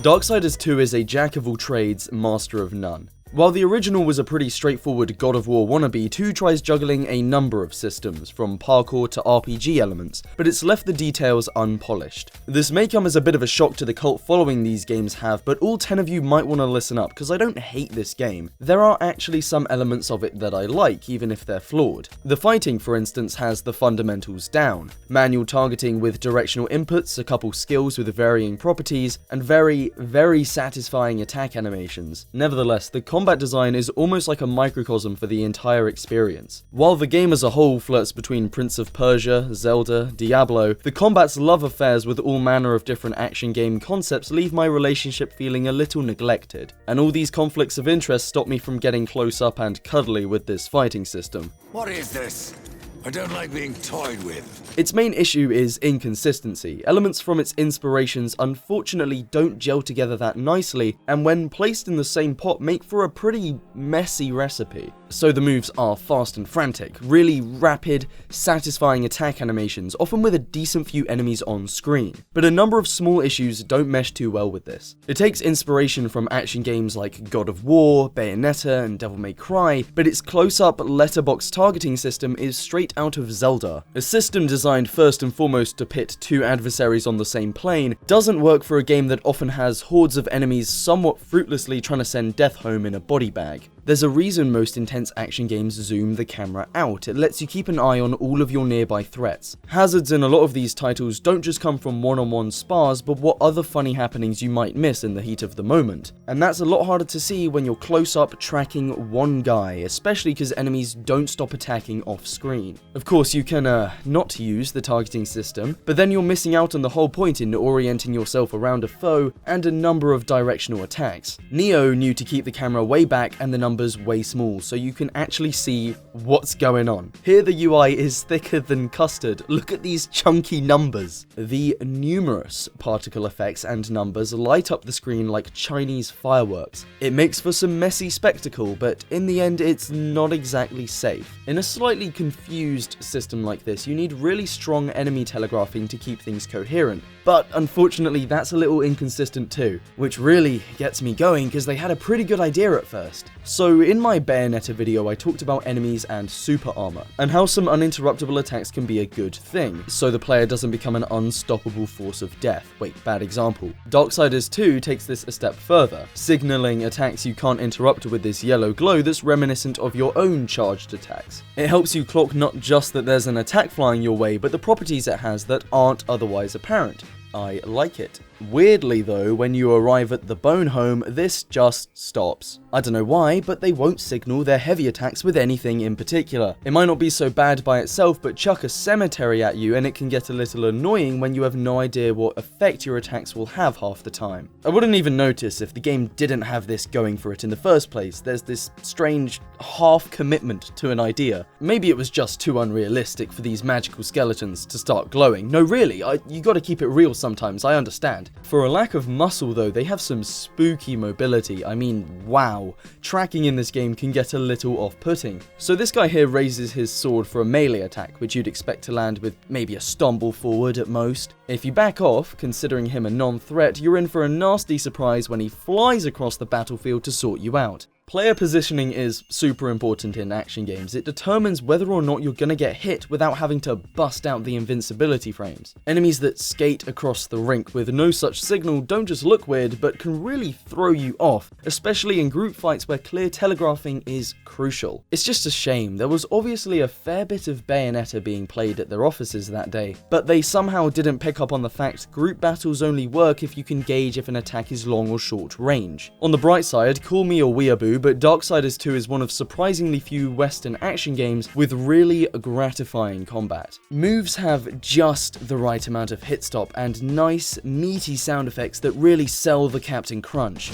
Darksiders 2 is a jack of all trades, master of none. While the original was a pretty straightforward God of War wannabe, 2 tries juggling a number of systems, from parkour to RPG elements, but it's left the details unpolished. This may come as a bit of a shock to the cult following these games have, but all 10 of you might want to listen up, because I don't hate this game. There are actually some elements of it that I like, even if they're flawed. The fighting, for instance, has the fundamentals down. Manual targeting with directional inputs, a couple skills with varying properties, and very satisfying attack animations. Nevertheless, the combat design is almost like a microcosm for the entire experience. While the game as a whole flirts between Prince of Persia, Zelda, Diablo, the combat's love affairs with all manner of different action game concepts leave my relationship feeling a little neglected, and all these conflicts of interest stop me from getting close up and cuddly with this fighting system. What is this? I don't like being toyed with. Its main issue is inconsistency. Elements from its inspirations unfortunately don't gel together that nicely, and when placed in the same pot make for a pretty messy recipe. So the moves are fast and frantic, really rapid, satisfying attack animations, often with a decent few enemies on screen. But a number of small issues don't mesh too well with this. It takes inspiration from action games like God of War, Bayonetta, and Devil May Cry, but its close-up letterbox targeting system is straight out of Zelda. A system designed first and foremost to pit 2 adversaries on the same plane doesn't work for a game that often has hordes of enemies somewhat fruitlessly trying to send death home in a body bag. There's a reason most intense action games zoom the camera out. It lets you keep an eye on all of your nearby threats. Hazards in a lot of these titles don't just come from one-on-one spars, but what other funny happenings you might miss in the heat of the moment. And that's a lot harder to see when you're close up tracking one guy, especially because enemies don't stop attacking off screen. Of course, you can not use the targeting system, but then you're missing out on the whole point in orienting yourself around a foe and a number of directional attacks. Neo knew to keep the camera way back and the numbers way small, so you can actually see what's going on. Here the UI is thicker than custard. Look at these chunky numbers. The numerous particle effects and numbers light up the screen like Chinese fireworks. It makes for some messy spectacle, but in the end it's not exactly safe. In a slightly confused system like this, you need really strong enemy telegraphing to keep things coherent. But unfortunately that's a little inconsistent too, which really gets me going because they had a pretty good idea at first. So in my Bayonetta video I talked about enemies and super armor, and how some uninterruptible attacks can be a good thing, so the player doesn't become an unstoppable force of death. Wait, bad example. Darksiders 2 takes this a step further, signaling attacks you can't interrupt with this yellow glow that's reminiscent of your own charged attacks. It helps you clock not just that there's an attack flying your way, but the properties it has that aren't otherwise apparent. I like it. Weirdly though, when you arrive at the Bone Home, this just stops. I don't know why, but they won't signal their heavy attacks with anything in particular. It might not be so bad by itself, but chuck a cemetery at you and it can get a little annoying when you have no idea what effect your attacks will have half the time. I wouldn't even notice if the game didn't have this going for it in the first place. There's this strange half commitment to an idea. Maybe it was just too unrealistic for these magical skeletons to start glowing. No really, you gotta keep it real sometimes, I understand. For a lack of muscle though, they have some spooky mobility. I mean, wow. Tracking in this game can get a little off-putting. So this guy here raises his sword for a melee attack, which you'd expect to land with maybe a stumble forward at most. If you back off, considering him a non-threat, you're in for a nasty surprise when he flies across the battlefield to sort you out. Player positioning is super important in action games. It determines whether or not you're gonna get hit without having to bust out the invincibility frames. Enemies that skate across the rink with no such signal don't just look weird, but can really throw you off, especially in group fights where clear telegraphing is crucial. It's just a shame. There was obviously a fair bit of Bayonetta being played at their offices that day, but they somehow didn't pick up on the fact group battles only work if you can gauge if an attack is long or short range. On the bright side, call me a weeaboo, but Darksiders 2 is one of surprisingly few Western action games with really gratifying combat. Moves have just the right amount of hit stop and nice, meaty sound effects that really sell the Captain Crunch.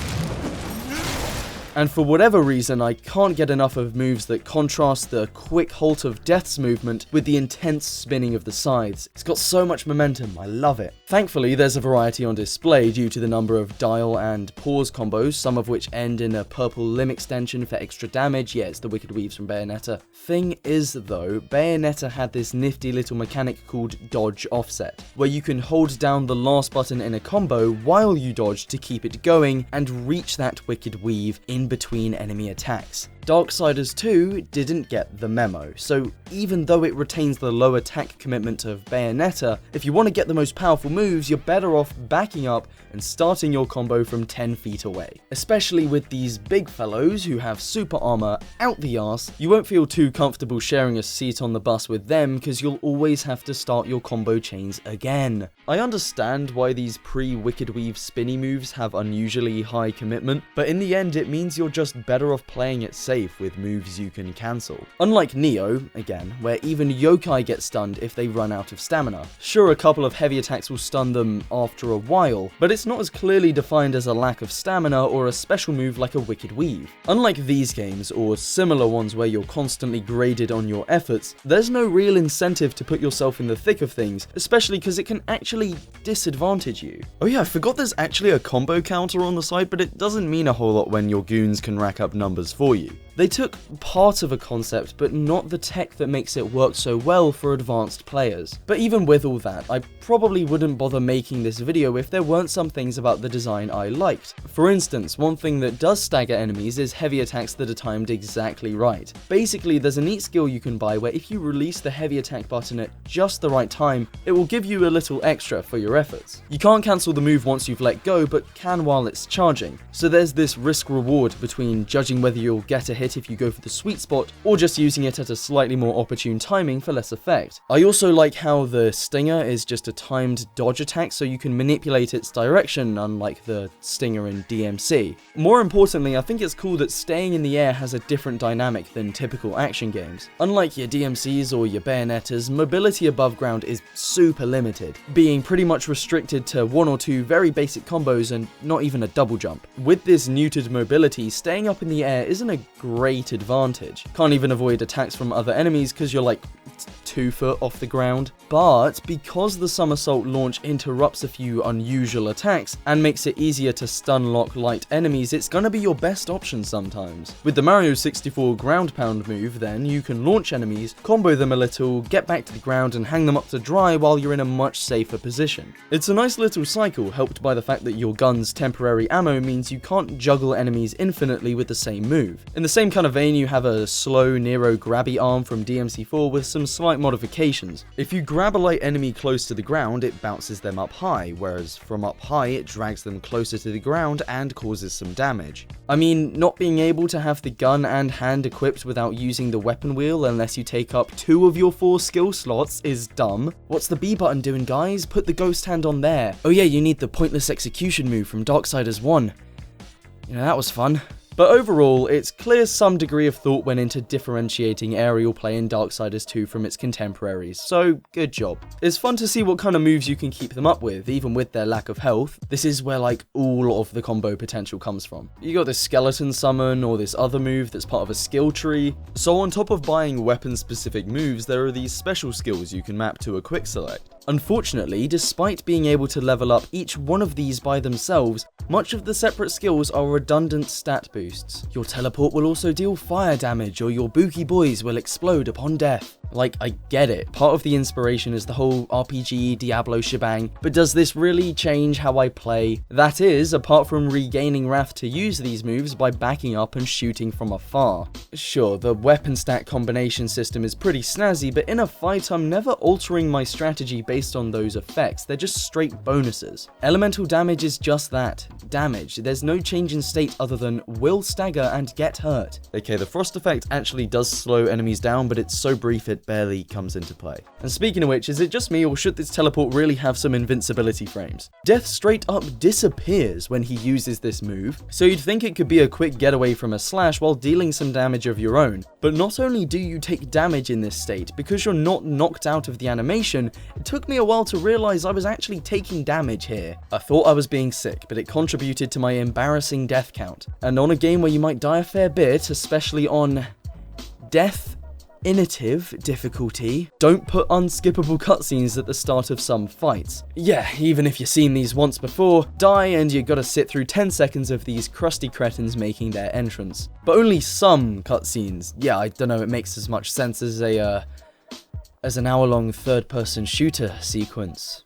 And for whatever reason, I can't get enough of moves that contrast the quick halt of Death's movement with the intense spinning of the sides. It's got so much momentum, I love it. Thankfully, there's a variety on display due to the number of dial and pause combos, some of which end in a purple limb extension for extra damage. Yeah, it's the Wicked Weaves from Bayonetta. Thing is though, Bayonetta had this nifty little mechanic called dodge offset, where you can hold down the last button in a combo while you dodge to keep it going and reach that Wicked Weave in between enemy attacks. Darksiders 2 didn't get the memo, so even though it retains the low attack commitment of Bayonetta, if you want to get the most powerful moves, you're better off backing up and starting your combo from 10 feet away. Especially with these big fellows who have super armor out the arse, you won't feel too comfortable sharing a seat on the bus with them because you'll always have to start your combo chains again. I understand why these pre-Wicked Weave spinny moves have unusually high commitment, but in the end it means you're just better off playing it safe with moves you can cancel. Unlike Nioh, again, where even yokai get stunned if they run out of stamina. Sure, a couple of heavy attacks will stun them after a while, but it's not as clearly defined as a lack of stamina or a special move like a Wicked Weave. Unlike these games, or similar ones where you're constantly graded on your efforts, there's no real incentive to put yourself in the thick of things, especially because it can actually disadvantage you. Oh yeah, I forgot there's actually a combo counter on the side, but it doesn't mean a whole lot when your goons can rack up numbers for you. They took part of a concept, but not the tech that makes it work so well for advanced players. But even with all that, I probably wouldn't bother making this video if there weren't some things about the design I liked. For instance, one thing that does stagger enemies is heavy attacks that are timed exactly right. Basically, there's a neat skill you can buy where if you release the heavy attack button at just the right time, it will give you a little extra for your efforts. You can't cancel the move once you've let go, but can while it's charging. So there's this risk-reward between judging whether you'll get a hit if you go for the sweet spot, or just using it at a slightly more opportune timing for less effect. I also like how the Stinger is just a timed dodge attack, so you can manipulate its direction, unlike the Stinger in DMC. More importantly, I think it's cool that staying in the air has a different dynamic than typical action games. Unlike your DMCs or your Bayonettas, mobility above ground is super limited, being pretty much restricted to one or two very basic combos and not even a double jump. With this neutered mobility, staying up in the air isn't a great advantage. Can't even avoid attacks from other enemies because you're like 2 foot off the ground. But because the somersault launch interrupts a few unusual attacks and makes it easier to stun lock light enemies, it's gonna be your best option sometimes. With the Mario 64 ground pound move, then you can launch enemies, combo them a little, get back to the ground and hang them up to dry while you're in a much safer position. It's a nice little cycle, helped by the fact that your gun's temporary ammo means you can't juggle enemies infinitely with the same move. In the same kind of vein, you have a slow Nero grabby arm from DMC4 with some slight modifications. If you grab a light enemy close to the ground, it bounces them up high, whereas from up high it drags them closer to the ground and causes some damage. I mean, not being able to have the gun and hand equipped without using the weapon wheel unless you take up 2 of your 4 skill slots is dumb. What's the B button doing, guys? Put the ghost hand on there. Oh yeah, you need the pointless execution move from Darksiders 1. You know, that was fun. But overall, it's clear some degree of thought went into differentiating aerial play in Darksiders 2 from its contemporaries, so good job. It's fun to see what kind of moves you can keep them up with, even with their lack of health. This is where like all of the combo potential comes from. You got this skeleton summon or this other move that's part of a skill tree. So on top of buying weapon specific moves, there are these special skills you can map to a quick select. Unfortunately, despite being able to level up each one of these by themselves, much of the separate skills are redundant stat boosts. Your teleport will also deal fire damage, or your Buki boys will explode upon death. Like, I get it, part of the inspiration is the whole RPG Diablo shebang, but does this really change how I play? That is, apart from regaining wrath to use these moves by backing up and shooting from afar. Sure, the weapon stat combination system is pretty snazzy, but in a fight I'm never altering my strategy based on those effects, they're just straight bonuses. Elemental damage is just that, damage. There's no change in state other than will stagger and get hurt. Okay, the frost effect actually does slow enemies down, but it's so brief it barely comes into play. And speaking of which, is it just me or should this teleport really have some invincibility frames? Death straight up disappears when he uses this move, so you'd think it could be a quick getaway from a slash while dealing some damage of your own. But not only do you take damage in this state, because you're not knocked out of the animation, it took me a while to realize I was actually taking damage here. I thought I was being sick, but it contributed to my embarrassing death count. And on a game where you might die a fair bit, especially on death Definitive difficulty. Don't put unskippable cutscenes at the start of some fights. Yeah, even if you've seen these once before, die and you gotta sit through 10 seconds of these crusty cretins making their entrance. But only some cutscenes. Yeah, I don't know, it makes as much sense as an hour-long third-person shooter sequence.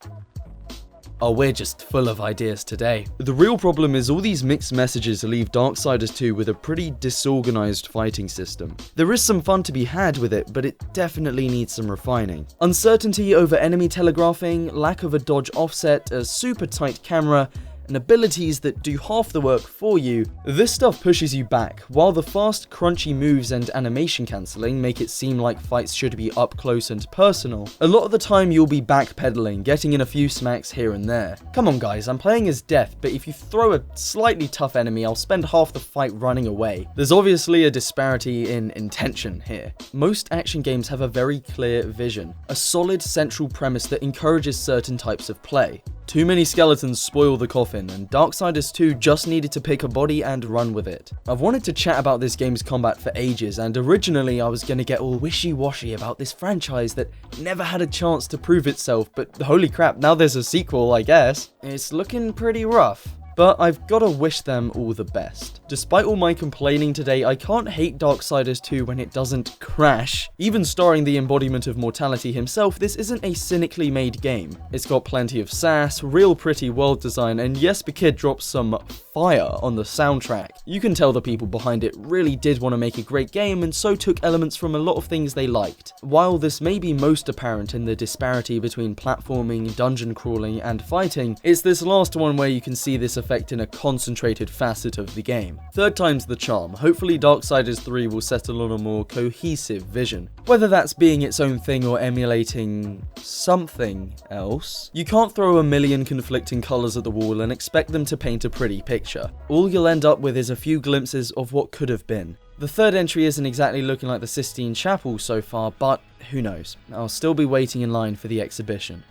Oh, we're just full of ideas today. The real problem is all these mixed messages leave Darksiders 2 with a pretty disorganized fighting system. There is some fun to be had with it, but it definitely needs some refining. Uncertainty over enemy telegraphing, lack of a dodge offset, a super tight camera, and abilities that do half the work for you, this stuff pushes you back, while the fast, crunchy moves and animation cancelling make it seem like fights should be up close and personal. A lot of the time you'll be backpedaling, getting in a few smacks here and there. Come on guys, I'm playing as Death, but if you throw a slightly tough enemy, I'll spend half the fight running away. There's obviously a disparity in intention here. Most action games have a very clear vision, a solid central premise that encourages certain types of play. Too many skeletons spoil the coffin, and Darksiders 2 just needed to pick a body and run with it. I've wanted to chat about this game's combat for ages, and originally I was gonna get all wishy-washy about this franchise that never had a chance to prove itself, but holy crap, now there's a sequel, I guess. It's looking pretty rough. But I've gotta wish them all the best. Despite all my complaining today, I can't hate Darksiders 2 when it doesn't crash. Even starring the embodiment of mortality himself, this isn't a cynically made game. It's got plenty of sass, real pretty world design, and yes, the kid drops some fire on the soundtrack. You can tell the people behind it really did want to make a great game, and so took elements from a lot of things they liked. While this may be most apparent in the disparity between platforming, dungeon crawling, and fighting, it's this last one where you can see this effect in a concentrated facet of the game. Third time's the charm. Hopefully Darksiders 3 will settle on a more cohesive vision. Whether that's being its own thing or emulating something else. You can't throw a million conflicting colours at the wall and expect them to paint a pretty picture. All you'll end up with is a few glimpses of what could have been. The third entry isn't exactly looking like the Sistine Chapel so far, but who knows. I'll still be waiting in line for the exhibition.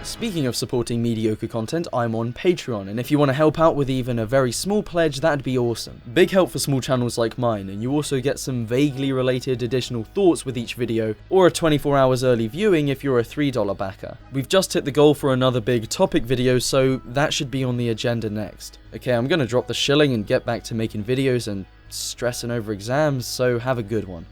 Speaking of supporting mediocre content, I'm on Patreon, and if you want to help out with even a very small pledge, that'd be awesome. Big help for small channels like mine, and you also get some vaguely related additional thoughts with each video, or a 24 hours early viewing if you're a $3 backer. We've just hit the goal for another big topic video, so that should be on the agenda next. Okay, I'm gonna drop the shilling and get back to making videos and stressing over exams, so have a good one.